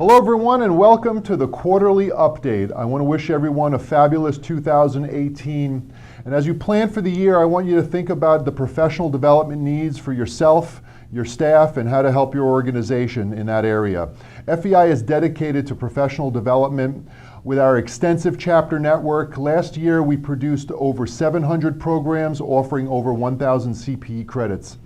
Hello everyone and welcome to the quarterly update. I want to wish everyone a fabulous 2018. And as you plan for the year, I want you to think about the professional development needs for yourself, your staff, and how to help your organization in that area. FEI is dedicated to professional development with our extensive chapter network. Last year we produced over 700 programs offering over 1,000 CPE credits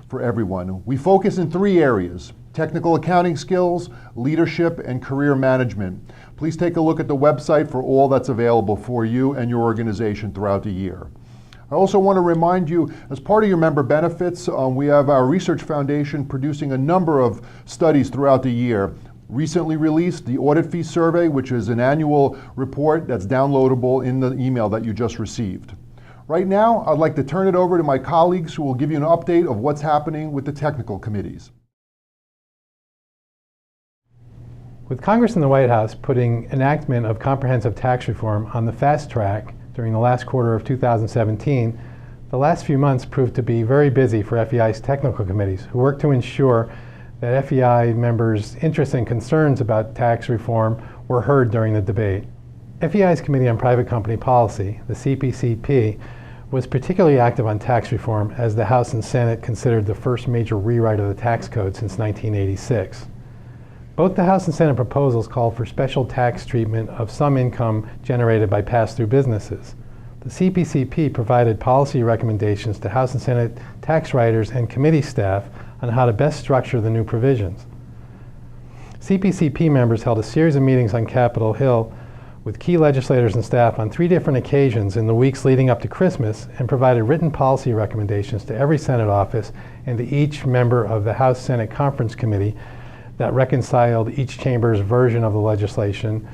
for everyone. We focus in three areas: technical accounting skills, leadership, and career management. Please take a look at the website for all that's available for you and your organization throughout the year. I also want to remind you, as part of your member benefits, we have our research foundation producing a number of studies throughout the year. Recently released the audit fee survey, which is an annual report that's downloadable in the email that you just received. Right now, I'd like to turn it over to my colleagues who will give you an update of what's happening with the technical committees. With Congress and the White House putting enactment of comprehensive tax reform on the fast track during the last quarter of 2017, the last few months proved to be very busy for FEI's technical committees, who work to ensure that FEI members' interests and concerns about tax reform were heard during the debate. FEI's Committee on Private Company Policy, the CPCP, was particularly active on tax reform as the House and Senate considered the first major rewrite of the tax code since 1986. Both the House and Senate proposals called for special tax treatment of some income generated by pass-through businesses. The CPCP provided policy recommendations to House and Senate tax writers and committee staff on how to best structure the new provisions. CPCP members held a series of meetings on Capitol Hill with key legislators and staff on 3 different occasions in the weeks leading up to Christmas and provided written policy recommendations to every Senate office and to each member of the House-Senate Conference Committee that reconciled each chamber's version of the legislation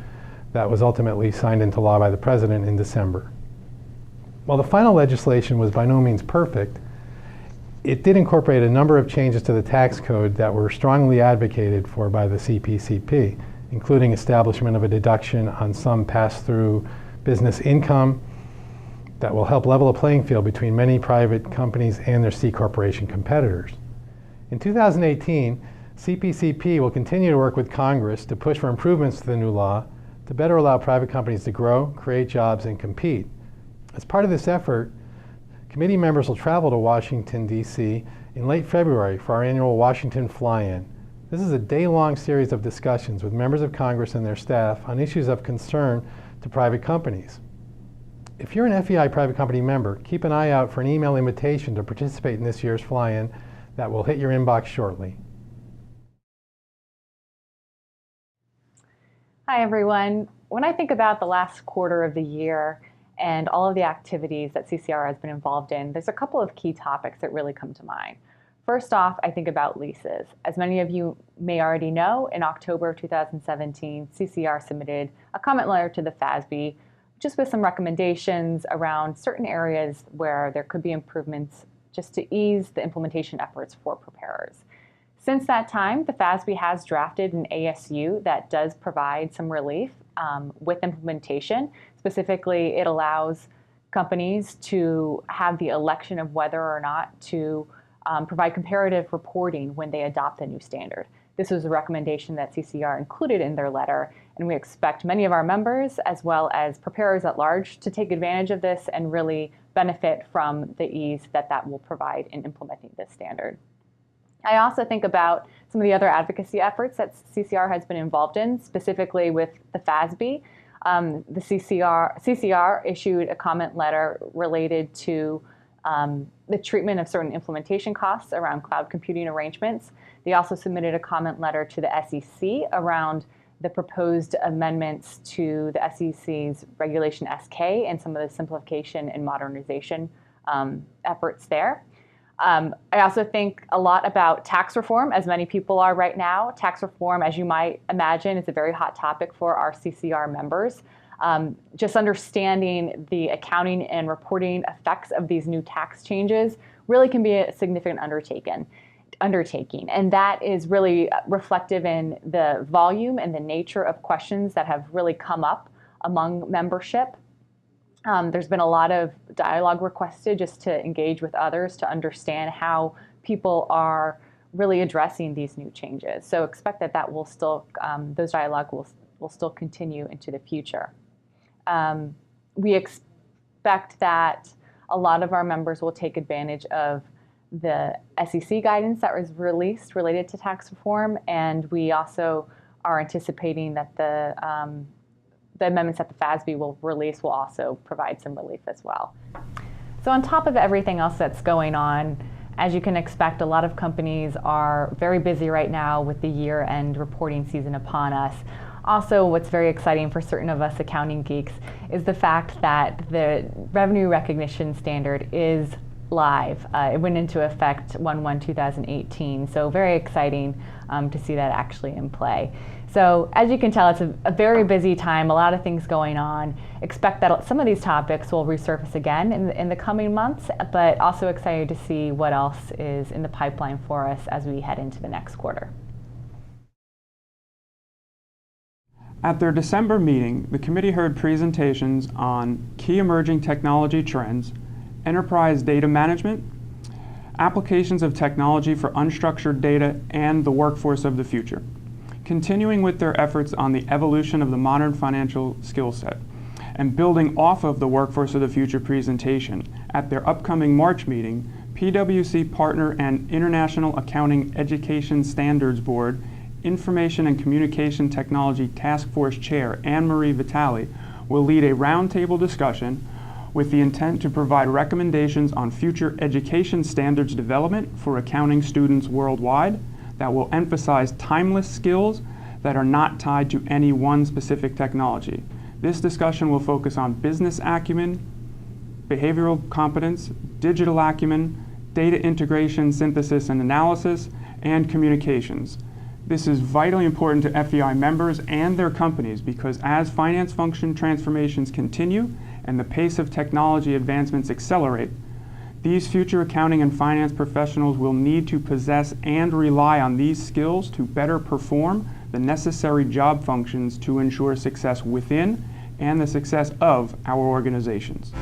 that was ultimately signed into law by the President in December. While the final legislation was by no means perfect, it did incorporate a number of changes to the tax code that were strongly advocated for by the CPCP, including establishment of a deduction on some pass-through business income that will help level the playing field between many private companies and their C corporation competitors. In 2018, CPCP will continue to work with Congress to push for improvements to the new law to better allow private companies to grow, create jobs, and compete. As part of this effort, committee members will travel to Washington, D.C. in late February for our annual Washington Fly-In. This is a day-long series of discussions with members of Congress and their staff on issues of concern to private companies. If you're an FEI private company member, keep an eye out for an email invitation to participate in this year's Fly-In that will hit your inbox shortly. Hi everyone. When I think about the last quarter of the year and all of the activities that CCR has been involved in, there's a couple of key topics that really come to mind. First off, I think about leases. As many of you may already know, in October of 2017, CCR submitted a comment letter to the FASB just with some recommendations around certain areas where there could be improvements just to ease the implementation efforts for preparers. Since that time, the FASB has drafted an ASU that does provide some relief with implementation. Specifically, it allows companies to have the election of whether or not to provide comparative reporting when they adopt a new standard. This was a recommendation that CCR included in their letter, and we expect many of our members, as well as preparers at large, to take advantage of this and really benefit from the ease that that will provide in implementing this standard. I also think about some of the other advocacy efforts that CCR has been involved in, specifically with the FASB. The CCR issued a comment letter related to the treatment of certain implementation costs around cloud computing arrangements. They also submitted a comment letter to the SEC around the proposed amendments to the SEC's Regulation SK and some of the simplification and modernization efforts there. I also think a lot about tax reform, as many people are right now. Tax reform, as you might imagine, is a very hot topic for our CCR members. Just understanding the accounting and reporting effects of these new tax changes really can be a significant undertaking. And that is really reflective in the volume and the nature of questions that have really come up among membership. There's been a lot of dialogue requested just to engage with others to understand how people are really addressing these new changes. So expect that will still, those dialogue will still continue into the future. We expect that a lot of our members will take advantage of the SEC guidance that was released related to tax reform, and we also are anticipating that the amendments that the FASB will release will also provide some relief as well. So on top of everything else that's going on, as you can expect, a lot of companies are very busy right now with the year-end reporting season upon us. Also, what's very exciting for certain of us accounting geeks is the fact that the revenue recognition standard is live. It went into effect 1/1/2018, so very exciting to see that actually in play. So as you can tell, it's a very busy time, a lot of things going on. Expect that some of these topics will resurface again in the coming months, but also excited to see what else is in the pipeline for us as we head into the next quarter. At their December meeting, the committee heard presentations on key emerging technology trends, enterprise data management, applications of technology for unstructured data, and the workforce of the future. Continuing with their efforts on the evolution of the modern financial skill set and building off of the workforce of the future presentation, at their upcoming March meeting, PwC Partner and International Accounting Education Standards Board Information and Communication Technology Task Force Chair Anne-Marie Vitale will lead a roundtable discussion with the intent to provide recommendations on future education standards development for accounting students worldwide that will emphasize timeless skills that are not tied to any one specific technology. This discussion will focus on business acumen, behavioral competence, digital acumen, data integration, synthesis and analysis, and communications. This is vitally important to FEI members and their companies because as finance function transformations continue and the pace of technology advancements accelerate, these future accounting and finance professionals will need to possess and rely on these skills to better perform the necessary job functions to ensure success within and the success of our organizations.